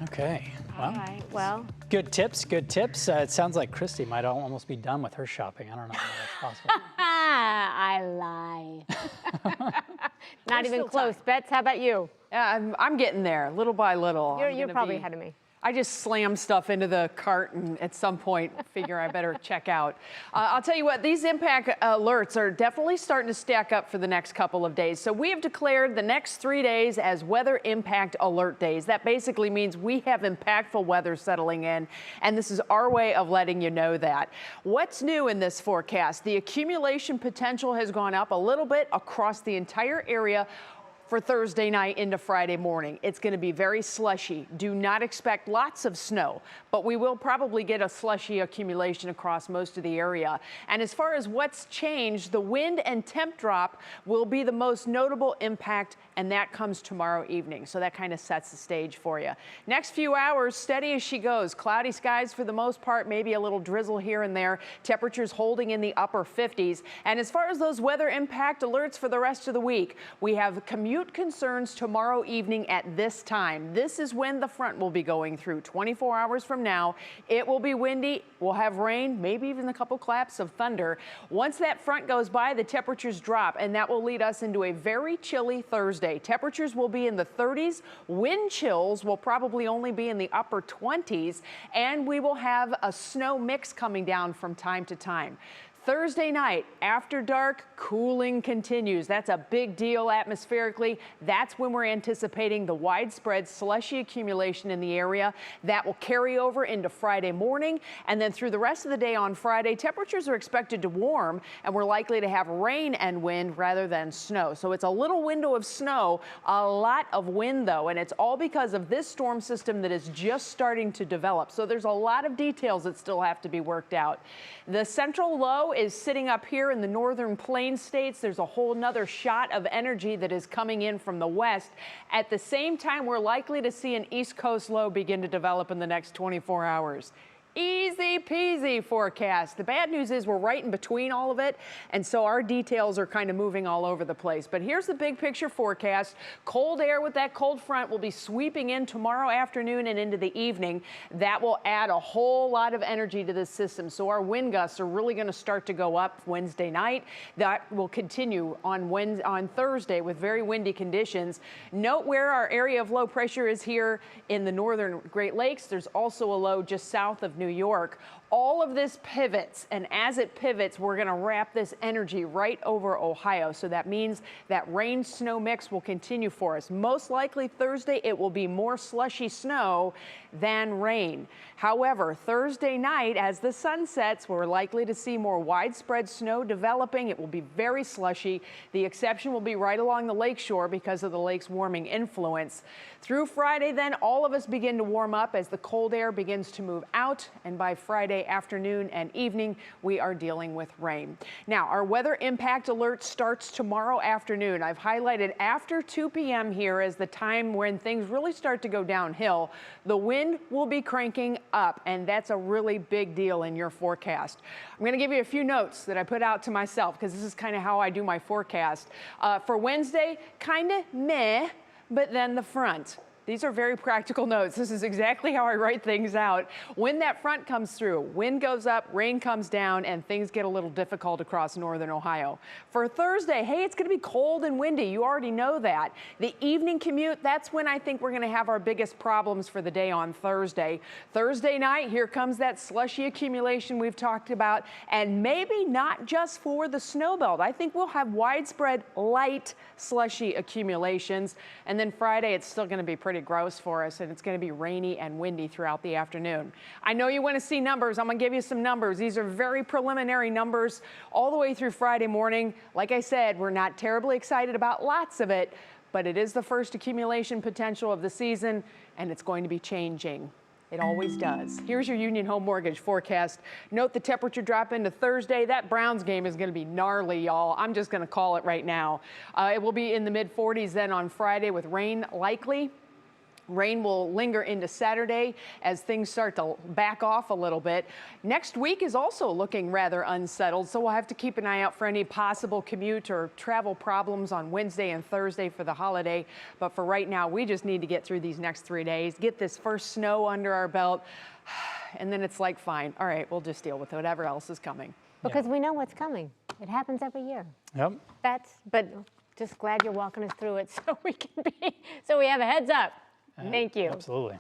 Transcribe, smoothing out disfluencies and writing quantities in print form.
Okay. Well, All right, well. good tips, good tips. It sounds like Christy might almost be done with her shopping. I don't know how that's possible. I lie. Not even close. time. Bets, how about you? I'm getting there, little by little. You're probably ahead of me. I just slam stuff into the cart and at some point figure I better check out. I'll tell you what, these impact alerts are definitely starting to stack up for the next couple of days. So we have declared the next 3 days as weather impact alert days. That basically means we have impactful weather settling in, and this is our way of letting you know that. What's new in this forecast? The accumulation potential has gone up a little bit across the entire area for Thursday night into Friday morning. It's going to be very slushy. Do not expect lots of snow, but we will probably get a slushy accumulation across most of the area. And as far as what's changed, the wind and temp drop will be the most notable impact, and that comes tomorrow evening. So that kind of sets the stage for you. Next few hours, steady as she goes. Cloudy skies for the most part, maybe a little drizzle here and there. Temperatures holding in the upper 50s. And as far as those weather impact alerts for the rest of the week, we have commute concerns tomorrow evening at this time. This is when the front will be going through. 24 hours from now, it will be windy. We'll have rain, maybe even a couple claps of thunder. Once that front goes by, the temperatures drop, and that will lead us into a very chilly Thursday. Temperatures will be in the 30s. Wind chills will probably only be in the upper 20s, and we will have a snow mix coming down from time to time. Thursday night, after dark, cooling continues. That's a big deal atmospherically. That's when we're anticipating the widespread slushy accumulation in the area. That will carry over into Friday morning, and then through the rest of the day on Friday, temperatures are expected to warm, and we're likely to have rain and wind rather than snow. So it's a little window of snow, a lot of wind though, and it's all because of this storm system that is just starting to develop. So there's a lot of details that still have to be worked out. The central low is sitting up here in the northern plain states. There's a whole nother shot of energy that is coming in from the west. At the same time, we're likely to see an east coast low begin to develop in the next 24 hours. Easy peasy forecast. The bad news is we're right in between all of it, and so our details are kind of moving all over the place. But here's the big picture forecast. Cold air with that cold front will be sweeping in tomorrow afternoon and into the evening. That will add a whole lot of energy to this system. So our wind gusts are really going to start to go up Wednesday night. That will continue on Thursday with very windy conditions. Note where our area of low pressure is here in the northern Great Lakes. There's also a low just south of New York. All of this pivots, and as it pivots, we're going to wrap this energy right over Ohio. So that means that rain-snow mix will continue for us. Most likely Thursday, it will be more slushy snow than rain. However, Thursday night, as the sun sets, we're likely to see more widespread snow developing. It will be very slushy. The exception will be right along the lakeshore because of the lake's warming influence. Through Friday, then, all of us begin to warm up as the cold air begins to move out, and by Friday afternoon and evening, we are dealing with rain. Now, our weather impact alert starts tomorrow afternoon. I've highlighted after 2 p.m. here as the time when things really start to go downhill. The wind will be cranking up, and that's a really big deal in your forecast. I'm going to give you a few notes that I put out to myself because this is kind of how I do my forecast. For Wednesday, kind of meh, but then the front. These are very practical notes. This is exactly how I write things out. When that front comes through, wind goes up, rain comes down, and things get a little difficult across northern Ohio. For Thursday, hey, it's going to be cold and windy. You already know that. The evening commute, that's when I think we're going to have our biggest problems for the day on Thursday. Thursday night, here comes that slushy accumulation we've talked about, and maybe not just for the snow belt. I think we'll have widespread light slushy accumulations. And then Friday, it's still going to be pretty gross for us, and it's going to be rainy and windy throughout the afternoon. I know you want to see numbers. I'm going to give you some numbers. These are very preliminary numbers all the way through Friday morning. Like I said, we're not terribly excited about lots of it, but it is the first accumulation potential of the season, and it's going to be changing. It always does. Here's your Union Home Mortgage forecast. Note the temperature drop into Thursday. That Browns game is going to be gnarly, y'all. I'm just going to call it right now. It will be in the mid-40s then on Friday with rain likely. Rain will linger into Saturday as things start to back off a little bit. Next week is also looking rather unsettled, so we'll have to keep an eye out for any possible commute or travel problems on Wednesday and Thursday for the holiday. But for right now, we just need to get through these next 3 days, get this first snow under our belt, and then it's like, fine, all right, we'll just deal with whatever else is coming. Because we know what's coming. It happens every year. Yep. But just glad you're walking us through it so we have a heads up. Thank you. Absolutely.